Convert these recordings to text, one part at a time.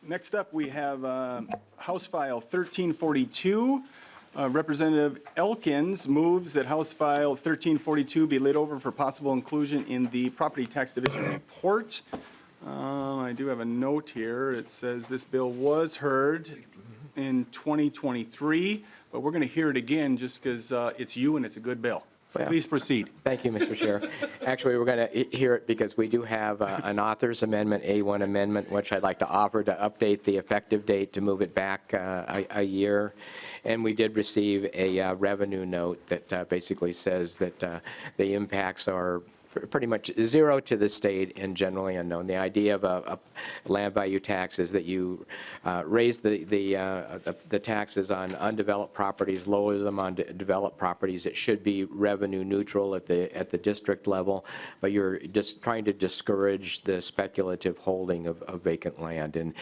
Next up, we have House File 1342. Representative Elkins moves that House File 1342 be laid over for possible inclusion in the Property Tax Division report. I do have a note here. It says this bill was heard in 2023, but we're going to hear it again just because it's you and it's a good bill. Well, please proceed. Thank you, Mr. Chair. Actually, we're going to hear it because we do have an author's amendment, A1 amendment, which I'd like to offer to update the effective date to move it back a year. And we did receive a revenue note that basically says that the impacts are pretty much zero to the state and generally unknown. The idea of a land value tax is that you raise the taxes on undeveloped properties, lower them on developed properties. It should be revenue neutral at the district level, but you're just trying to discourage the speculative holding of vacant land. And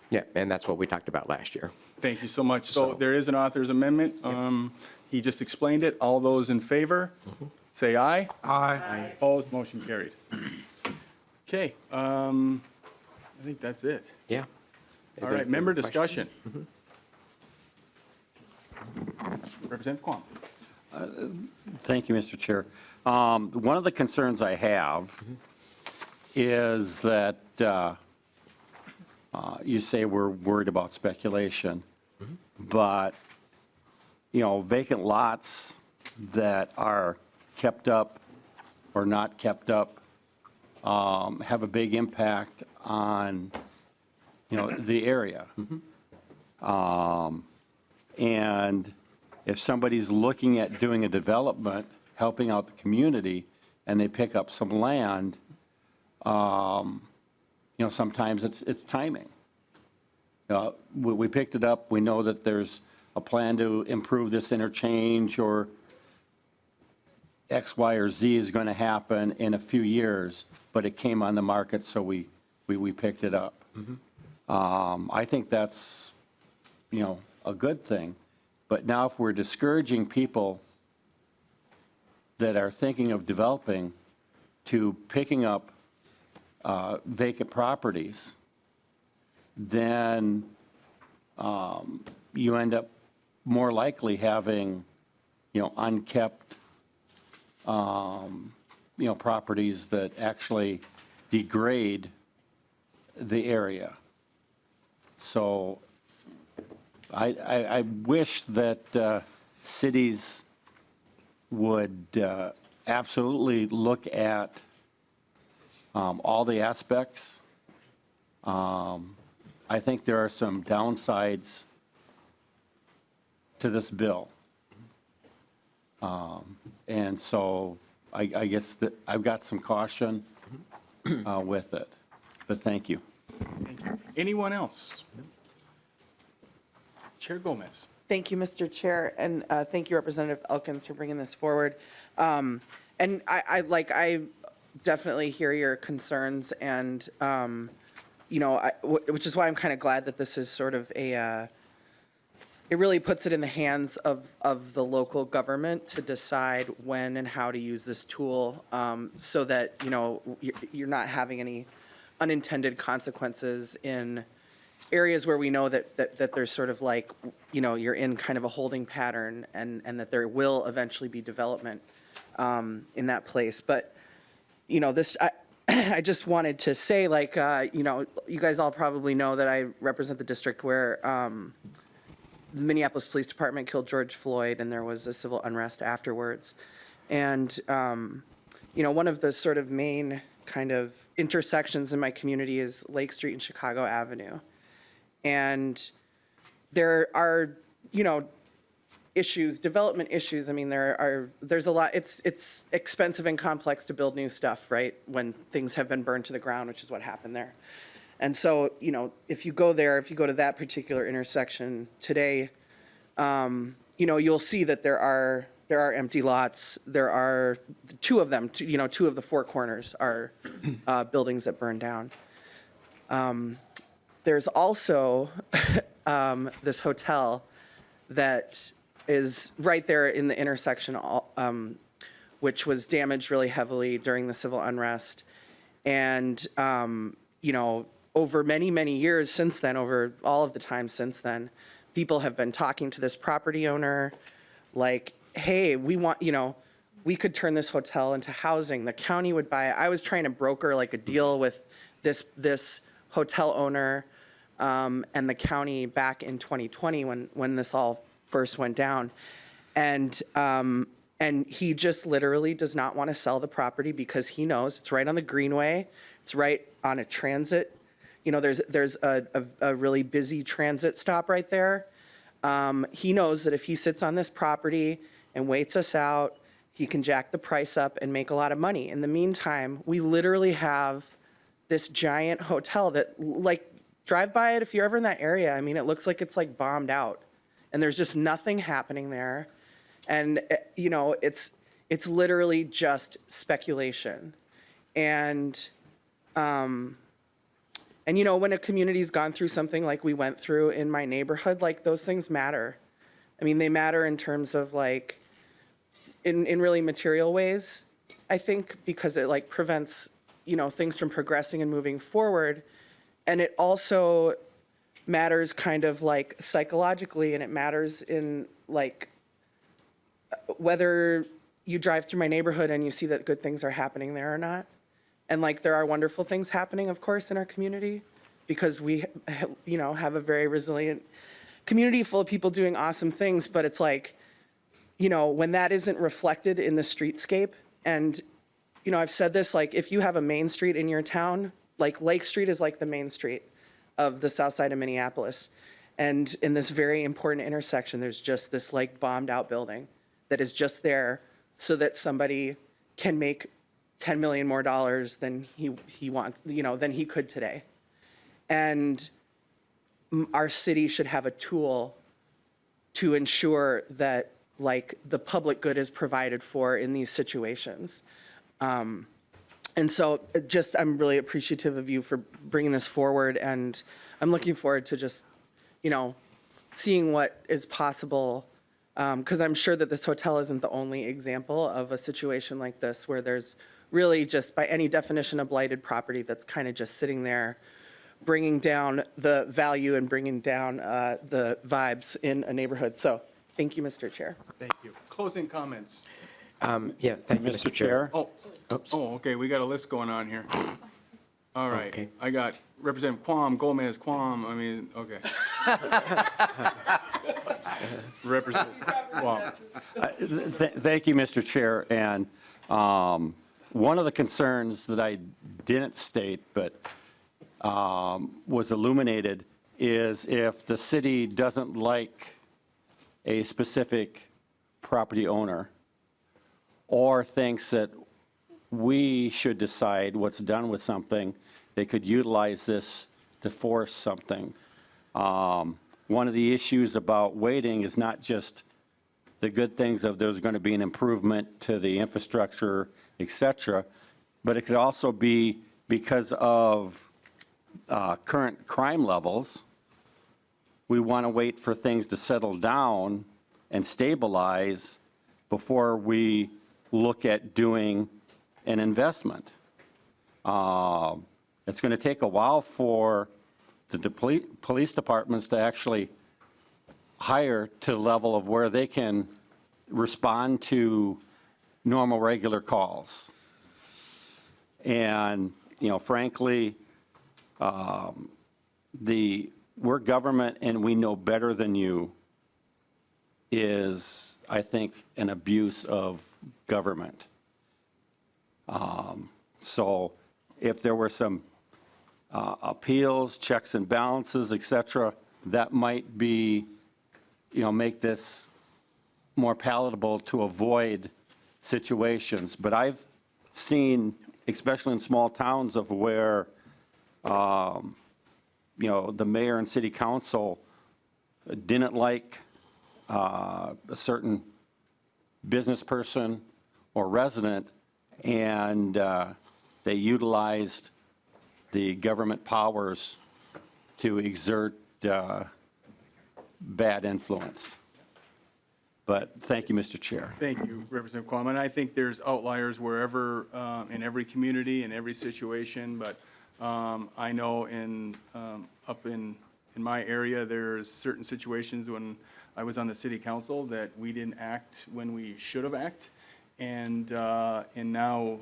yeah, and that's what we talked about last year. Thank you so much. So there is an author's amendment. He just explained it. All those in favor? Say aye. Aye. Opposed, motion carried. Okay, I think that's it. Yeah. All right, member discussion. Representative Kwong. Thank you, Mr. Chair. One of the concerns I have is that you say we're worried about speculation, but, you know, vacant lots that are kept up or not kept up have a big impact on, you know, the area. And if somebody's looking at doing a development, helping out the community, and they pick up some land, you know, sometimes it's timing. We picked it up, we know that there's a plan to improve this interchange, or X, Y, or Z is going to happen in a few years, but it came on the market, so we picked it up. I think that's, you know, a good thing. But now if we're discouraging people that are thinking of developing to picking up vacant properties, then you end up more likely having, you know, unkept you know, properties that actually degrade the area. So I wish that cities would absolutely look at all the aspects. I think there are some downsides to this bill. And so I guess that I've got some caution with it, but thank you. Thank you. Anyone else? Chair Gomez. Thank you, Mr. Chair, and thank you, Representative Elkins, for bringing this forward. And I definitely hear your concerns, and you know, which is why I'm kind of glad that this is sort of a. It really puts it in the hands of the local government to decide when and how to use this tool, so that, you know, you're not having any unintended consequences in areas where we know that there's sort of like, you know, you're in kind of a holding pattern, and that there will eventually be development in that place. But, you know, this, I just wanted to say, like, you know, you guys all probably know that I represent the district where the Minneapolis Police Department killed George Floyd, and there was a civil unrest afterwards. And, you know, one of the sort of main kind of intersections in my community is Lake Street and Chicago Avenue. And there are, you know, issues, development issues. I mean, there's a lot, it's expensive and complex to build new stuff, right? When things have been burned to the ground, which is what happened there. And so, you know, if you go there, if you go to that particular intersection today, you know, you'll see that there are empty lots. There are two of them, you know, two of the four corners are buildings that burned down. There's also this hotel that is right there in the intersection, which was damaged really heavily during the civil unrest. And, you know, over many, many years since then, over all of the time since then, people have been talking to this property owner, like, hey, we want, we could turn this hotel into housing. The county would buy it. I was trying to broker like a deal with this hotel owner and the county back in 2020 when this all first went down. And he just literally does not want to sell the property because he knows it's right on the Greenway. It's right on a transit. There's a really busy transit stop right there. He knows that if he sits on this property and waits us out, he can jack the price up and make a lot of money. In the meantime, we literally have this giant hotel that, like, drive by it if you're ever in that area. I mean, it looks like it's like bombed out, and there's just nothing happening there. And, it's literally just speculation. And when a community's gone through something like we went through in my neighborhood, like, those things matter. I mean, they matter in terms of, like, in really material ways, I think, because it, like, prevents, things from progressing and moving forward. And it also matters kind of, like, psychologically, and it matters in, like, whether you drive through my neighborhood and you see that good things are happening there or not. And, like, there are wonderful things happening, of course, in our community, because we, have a very resilient community full of people doing awesome things. But it's like, when that isn't reflected in the streetscape, and, I've said this, like, if you have a main street in your town, like, Lake Street is like the main street of the south side of Minneapolis. And in this very important intersection, there's just this, like, bombed out building that is just there so that somebody can make $10 million more than he wants, than he could today. And our city should have a tool to ensure that, like, the public good is provided for in these situations. And so I'm really appreciative of you for bringing this forward, and I'm looking forward to just, seeing what is possible, because I'm sure that this hotel isn't the only example of a situation like this where there's really just, by any definition, a blighted property that's kind of just sitting there, bringing down the value and bringing down the vibes in a neighborhood. So thank you, Mr. Chair. Thank you. Closing comments. Yeah, thank you, Mr. Chair. Oh, okay, we got a list going on here. All right. Okay. I got Representative Quam, Gomez, Quam, okay. Representative Quam. Thank you, Mr. Chair. And one of the concerns that I didn't state but was illuminated is if the city doesn't like a specific property owner or thinks that we should decide what's done with something, they could utilize this to force something. One of the issues about waiting is not just the good things of there's going to be an improvement to the infrastructure, et cetera, but it could also be because of current crime levels. We want to wait for things to settle down and stabilize before we look at doing an investment. It's going to take a while for the police departments to actually hire to the level of where they can respond to normal, regular calls. And, frankly, we're government and we know better than you is, I think, an abuse of government. So if there were some appeals, checks and balances, et cetera, that might be, make this more palatable to avoid situations. But I've seen, especially in small towns, of where, the mayor and city council didn't like a certain business person or resident, and they utilized the government powers to exert bad influence. But thank you, Mr. Chair. Thank you, Representative Quam. And I think there's outliers wherever, in every community, in every situation, but I know up in my area, there's certain situations when I was on the city council that we didn't act when we should have acted. And now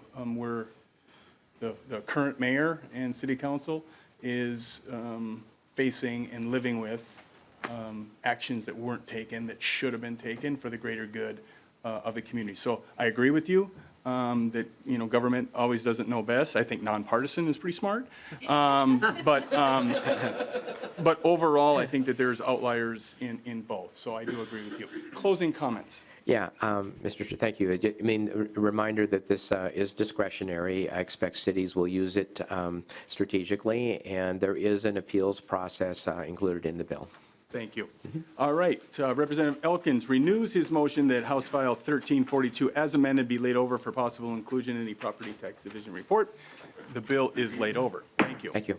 the current mayor and city council is facing and living with actions that weren't taken, that should have been taken for the greater good of the community. So I agree with you that, government always doesn't know best. I think nonpartisan is pretty smart. But overall, I think that there's outliers in both. So I do agree with you. Closing comments. Yeah, Mr. Chair, thank you. I mean, a reminder that this is discretionary. I expect cities will use it strategically, and there is an appeals process included in the bill. Thank you. All right, Representative Elkins renews his motion that House File 1342 as amended be laid over for possible inclusion in the Property Tax Division report. The bill is laid over. Thank you. Thank you.